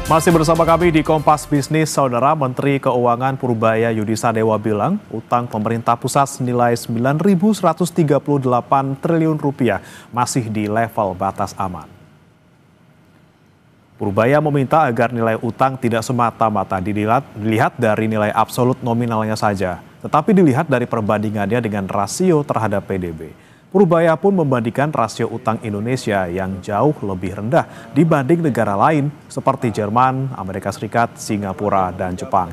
Masih bersama kami di Kompas Bisnis, Saudara. Menteri Keuangan Purbaya Yudisadewa bilang utang pemerintah pusat senilai 9.138 triliun rupiah masih di level batas aman. Purbaya meminta agar nilai utang tidak semata-mata dilihat dari nilai absolut nominalnya saja, tetapi dilihat dari perbandingannya dengan rasio terhadap PDB. Purbaya pun membandingkan rasio utang Indonesia yang jauh lebih rendah dibanding negara lain seperti Jerman, Amerika Serikat, Singapura, dan Jepang.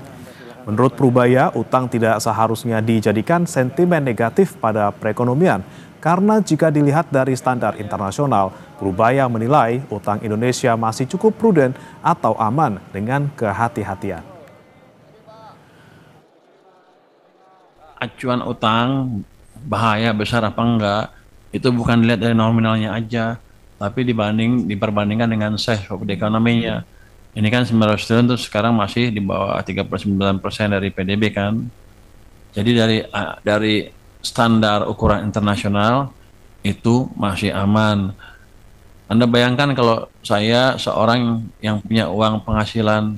Menurut Purbaya, utang tidak seharusnya dijadikan sentimen negatif pada perekonomian karena jika dilihat dari standar internasional, Purbaya menilai utang Indonesia masih cukup prudent atau aman dengan kehati-hatian. Acuan utang bahaya besar apa enggak itu bukan dilihat dari nominalnya aja, tapi diperbandingkan dengan size of the economy-nya. Ini kan 900 triliun terus sekarang masih di bawah 39% dari PDB kan. Jadi dari standar ukuran internasional itu masih aman. Anda bayangkan kalau saya seorang yang punya uang penghasilan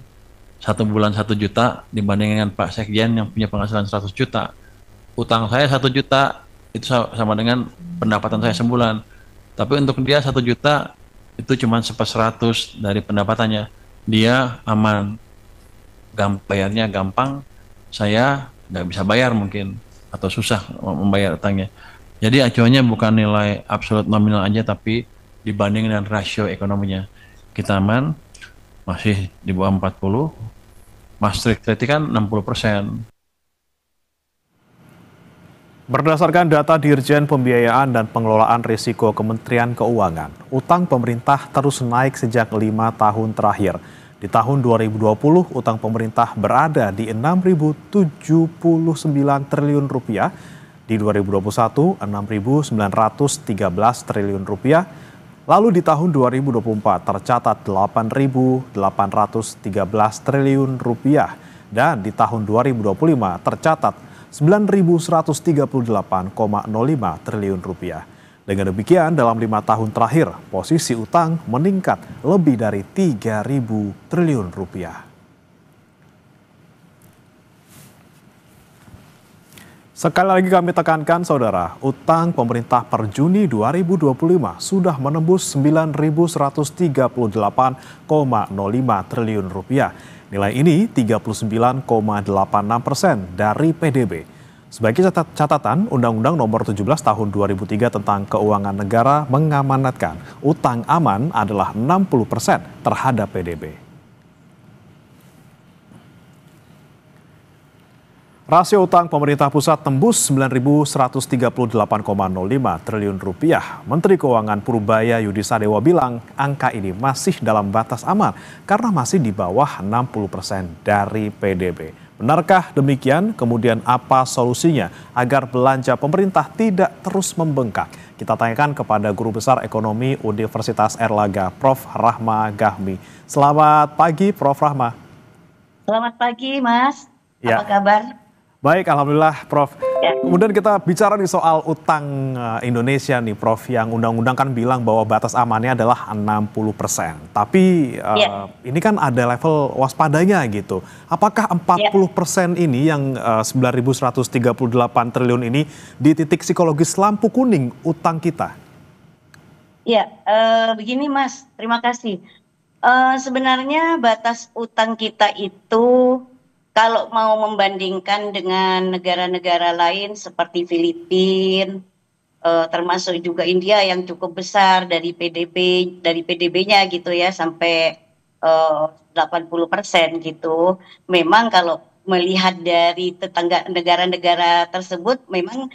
1 bulan 1 juta dibandingkan dengan Pak Sekjen yang punya penghasilan 100 juta. Utang saya 1 juta itu sama dengan pendapatan saya sebulan. Tapi untuk dia 1 juta itu cuma 1/100 dari pendapatannya. Dia aman, bayarnya gampang. Saya nggak bisa bayar mungkin atau susah membayar utangnya. Jadi acuannya bukan nilai absolut nominal aja, tapi dibanding dengan rasio ekonominya. Kita aman, masih di bawah 40. Maastricht Treaty kan 60%. Berdasarkan data Dirjen Pembiayaan dan Pengelolaan Risiko Kementerian Keuangan, utang pemerintah terus naik sejak 5 tahun terakhir. Di tahun 2020, utang pemerintah berada di 6.079 triliun rupiah, di 2021 6.913 triliun rupiah, lalu di tahun 2024 tercatat 8.813 triliun rupiah, dan di tahun 2025 tercatat 9.138,05 triliun rupiah. Dengan demikian, dalam 5 tahun terakhir, posisi utang meningkat lebih dari 3.000 triliun rupiah. Sekali lagi kami tekankan, Saudara, utang pemerintah per Juni 2025 sudah menembus 9.138,05 triliun rupiah. Nilai ini 39,86% dari PDB. Sebagai catatan, Undang-Undang Nomor 17 Tahun 2003 tentang Keuangan Negara mengamanatkan utang aman adalah 60% terhadap PDB. Rasio utang pemerintah pusat tembus 9.138,05 triliun rupiah. Menteri Keuangan Purbaya Yudisadewa bilang angka ini masih dalam batas aman karena masih di bawah 60% dari PDB. Benarkah demikian? Kemudian apa solusinya agar belanja pemerintah tidak terus membengkak? Kita tanyakan kepada Guru Besar Ekonomi Universitas Airlangga, Prof. Rahma Gahmi. Selamat pagi, Prof. Rahma. Selamat pagi, Mas. Ya. Apa kabar? Baik, Alhamdulillah, Prof. Ya. Kemudian kita bicara nih soal utang Indonesia nih, Prof. Yang undang-undang kan bilang bahwa batas amannya adalah 60%. Tapi ini kan ada level waspadanya gitu. Apakah 40% ini yang 9.138 triliun ini di titik psikologis lampu kuning utang kita? Ya, begini Mas, terima kasih. Sebenarnya batas utang kita itu kalau mau membandingkan dengan negara-negara lain seperti Filipina, termasuk juga India yang cukup besar dari PDB-nya gitu ya, sampai 80% gitu. Memang kalau melihat dari tetangga negara-negara tersebut, memang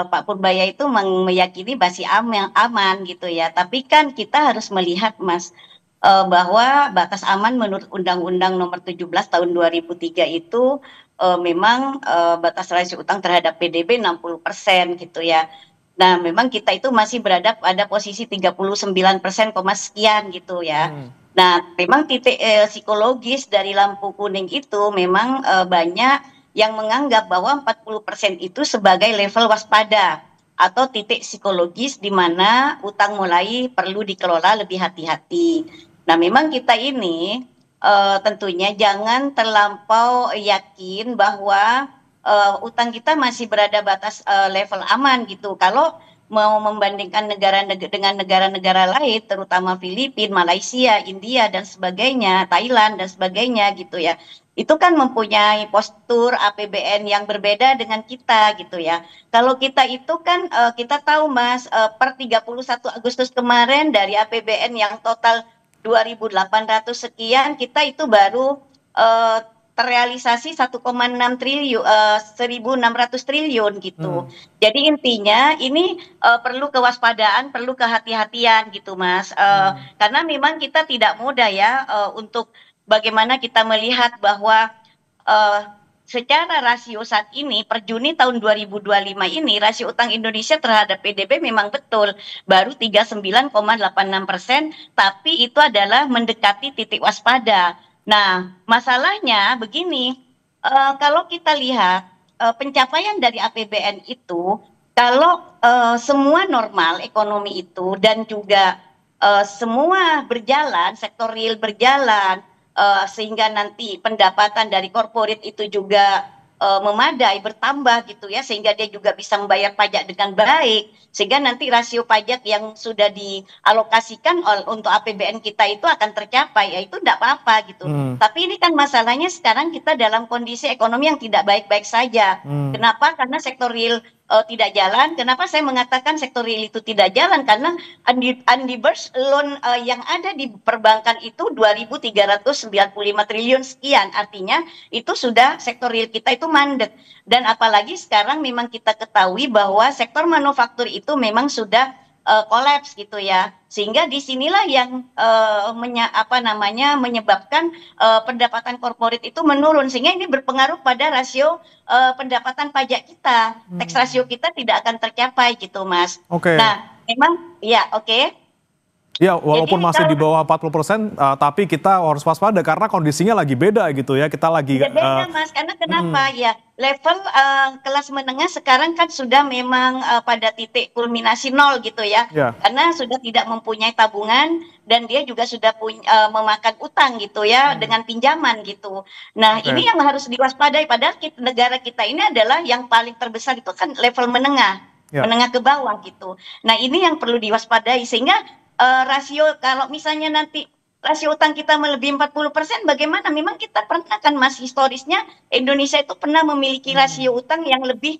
Pak Purbaya itu meyakini masih aman gitu ya. Tapi kan kita harus melihat, Mas, bahwa batas aman menurut Undang-Undang Nomor 17 Tahun 2003 itu memang batas rasio utang terhadap PDB 60% gitu ya. Nah, memang kita itu masih berada pada posisi 39% sekian gitu ya. Nah, memang titik psikologis dari lampu kuning itu memang banyak yang menganggap bahwa 40% itu sebagai level waspada atau titik psikologis di mana utang mulai perlu dikelola lebih hati-hati. Nah, memang kita ini tentunya jangan terlampau yakin bahwa utang kita masih berada batas level aman gitu. Kalau mau membandingkan dengan negara-negara lain, terutama Filipina, Malaysia, India dan sebagainya, Thailand dan sebagainya gitu ya. Itu kan mempunyai postur APBN yang berbeda dengan kita gitu ya. Kalau kita itu kan kita tahu Mas, per 31 Agustus kemarin dari APBN yang total 2.800 sekian, kita itu baru terrealisasi 1,6 triliun, 1.600 triliun gitu. Jadi intinya ini perlu kewaspadaan, perlu kehati-hatian gitu Mas. Karena memang kita tidak mudah ya untuk bagaimana kita melihat bahwa secara rasio saat ini per Juni tahun 2025 ini rasio utang Indonesia terhadap PDB memang betul baru 39,86%, tapi itu adalah mendekati titik waspada. Nah, masalahnya begini, kalau kita lihat pencapaian dari APBN itu, kalau semua normal ekonomi itu dan juga semua berjalan, sektor real berjalan, sehingga nanti pendapatan dari korporat itu juga memadai, bertambah gitu ya, sehingga dia juga bisa membayar pajak dengan baik, sehingga nanti rasio pajak yang sudah dialokasikan untuk APBN kita itu akan tercapai, ya itu tidak apa-apa gitu. Tapi ini kan masalahnya sekarang kita dalam kondisi ekonomi yang tidak baik-baik saja. Kenapa? Karena sektor real tidak jalan. Kenapa saya mengatakan sektor real itu tidak jalan? Karena undisbursed loan yang ada di perbankan itu 2.395 triliun sekian. Artinya itu sudah sektor real kita itu mandek. Dan apalagi sekarang memang kita ketahui bahwa sektor manufaktur itu memang sudah kolaps gitu ya, sehingga disinilah yang menyebabkan pendapatan korporat itu menurun, sehingga ini berpengaruh pada rasio pendapatan pajak kita, tax rasio kita tidak akan tercapai gitu Mas. Nah memang ya Ya, walaupun masih di bawah 40%, tapi kita harus waspada karena kondisinya lagi beda gitu ya. Kita lagi beda Mas, karena kenapa ya level kelas menengah sekarang kan sudah memang pada titik kulminasi nol gitu ya. Karena sudah tidak mempunyai tabungan dan dia juga sudah memakan utang gitu ya dengan pinjaman gitu. Nah ini yang harus diwaspadai, padahal negara kita ini adalah yang paling terbesar itu kan level menengah, menengah ke bawah gitu. Nah ini yang perlu diwaspadai, sehingga rasio kalau misalnya nanti rasio utang kita melebihi 40%, bagaimana? Memang kita pernah kan Mas, historisnya Indonesia itu pernah memiliki rasio utang yang lebih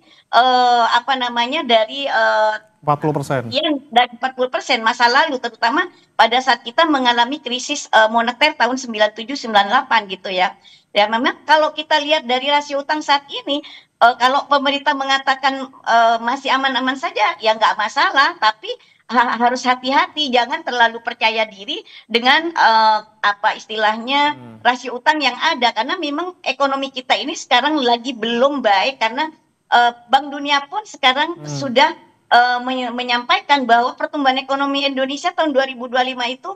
dari 40%. Yang dari 40% masa lalu, terutama pada saat kita mengalami krisis moneter tahun 97-98 gitu ya. Ya memang kalau kita lihat dari rasio utang saat ini, kalau pemerintah mengatakan masih aman-aman saja, ya nggak masalah, tapi harus hati-hati, jangan terlalu percaya diri dengan istilahnya rasio utang yang ada, karena memang ekonomi kita ini sekarang lagi belum baik, karena Bank Dunia pun sekarang sudah menyampaikan bahwa pertumbuhan ekonomi Indonesia tahun 2025 itu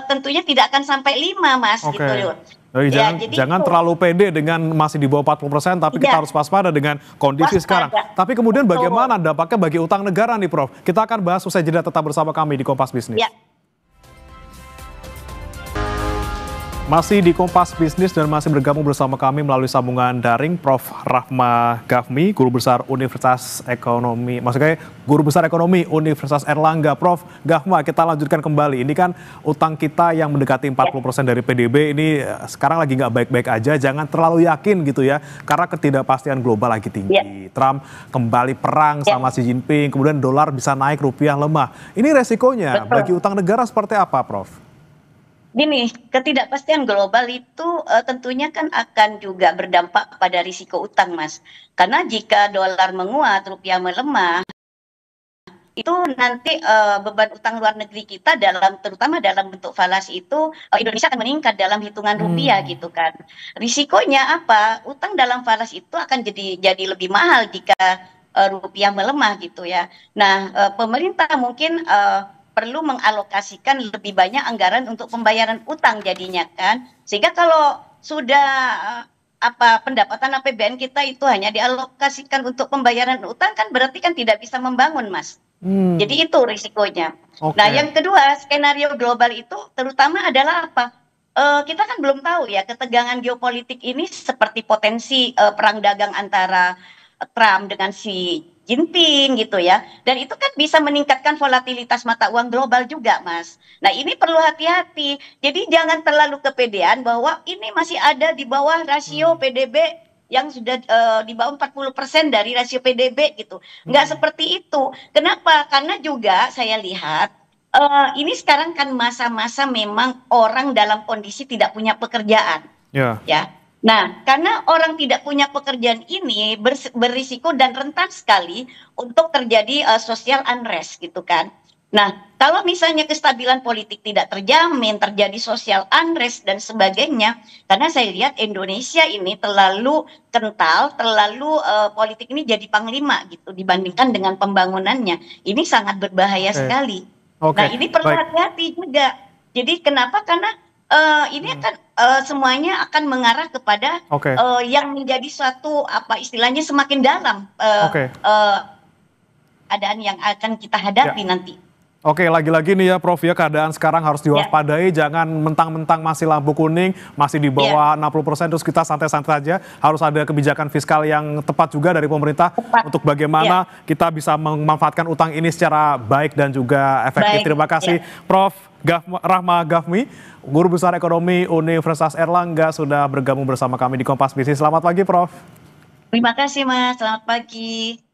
tentunya tidak akan sampai 5 Mas gitu loh. Jadi jangan terlalu pede dengan masih di bawah 40%, tapi kita harus waspada dengan kondisi sekarang. Tapi kemudian bagaimana dampaknya bagi utang negara nih Prof? Kita akan bahas usai jeda, tetap bersama kami di Kompas Bisnis. Masih di Kompas Bisnis dan masih bergabung bersama kami melalui sambungan daring Prof. Rahma Gafmi, Guru Besar Universitas Ekonomi, Guru Besar Ekonomi Universitas Erlangga. Prof. Gafma, kita lanjutkan kembali. Ini kan utang kita yang mendekati 40% dari PDB ini sekarang lagi nggak baik-baik aja. Jangan terlalu yakin gitu ya, karena ketidakpastian global lagi tinggi. Trump kembali perang sama Xi Jinping, kemudian dolar bisa naik, rupiah lemah. Ini resikonya bagi utang negara seperti apa, Prof? Gini, ketidakpastian global itu tentunya kan akan juga berdampak pada risiko utang, Mas. Karena jika dolar menguat, rupiah melemah, itu nanti beban utang luar negeri kita terutama dalam bentuk falas itu Indonesia akan meningkat dalam hitungan rupiah gitu kan. Risikonya apa? Utang dalam falas itu akan jadi lebih mahal jika rupiah melemah gitu ya. Nah, pemerintah mungkin perlu mengalokasikan lebih banyak anggaran untuk pembayaran utang jadinya kan, sehingga kalau sudah pendapatan APBN kita itu hanya dialokasikan untuk pembayaran utang kan berarti kan tidak bisa membangun Mas. Jadi itu risikonya. Nah yang kedua, skenario global itu terutama adalah apa? kita kan belum tahu ya ketegangan geopolitik ini seperti potensi perang dagang antara Trump dengan si Jinping gitu ya. Dan itu kan bisa meningkatkan volatilitas mata uang global juga, Mas. Nah, ini perlu hati-hati. Jadi jangan terlalu kepedean bahwa ini masih ada di bawah rasio PDB yang sudah di bawah 40% dari rasio PDB gitu. Nggak seperti itu. Kenapa? Karena juga saya lihat ini sekarang kan masa-masa memang orang dalam kondisi tidak punya pekerjaan, Ya. ya. Nah, karena orang tidak punya pekerjaan ini berisiko dan rentan sekali untuk terjadi social unrest gitu kan. Nah, kalau misalnya kestabilan politik tidak terjamin, terjadi social unrest dan sebagainya, karena saya lihat Indonesia ini terlalu kental, terlalu politik ini jadi panglima gitu dibandingkan dengan pembangunannya. Ini sangat berbahaya sekali. Nah, ini perlu baik. hati-hati juga. Jadi kenapa? Karena ini akan semuanya akan mengarah kepada yang menjadi suatu apa istilahnya semakin dalam keadaan yang akan kita hadapi nanti. Oke, lagi-lagi nih ya Prof ya, keadaan sekarang harus diwaspadai, jangan mentang-mentang masih lampu kuning, masih di bawah 60% terus kita santai-santai saja. Harus ada kebijakan fiskal yang tepat juga dari pemerintah untuk bagaimana kita bisa memanfaatkan utang ini secara baik dan juga efektif. Terima kasih Prof. Rahma Gafmi, Guru Besar Ekonomi Universitas Airlangga sudah bergabung bersama kami di Kompas Bisnis. Selamat pagi Prof. Terima kasih Mas, selamat pagi.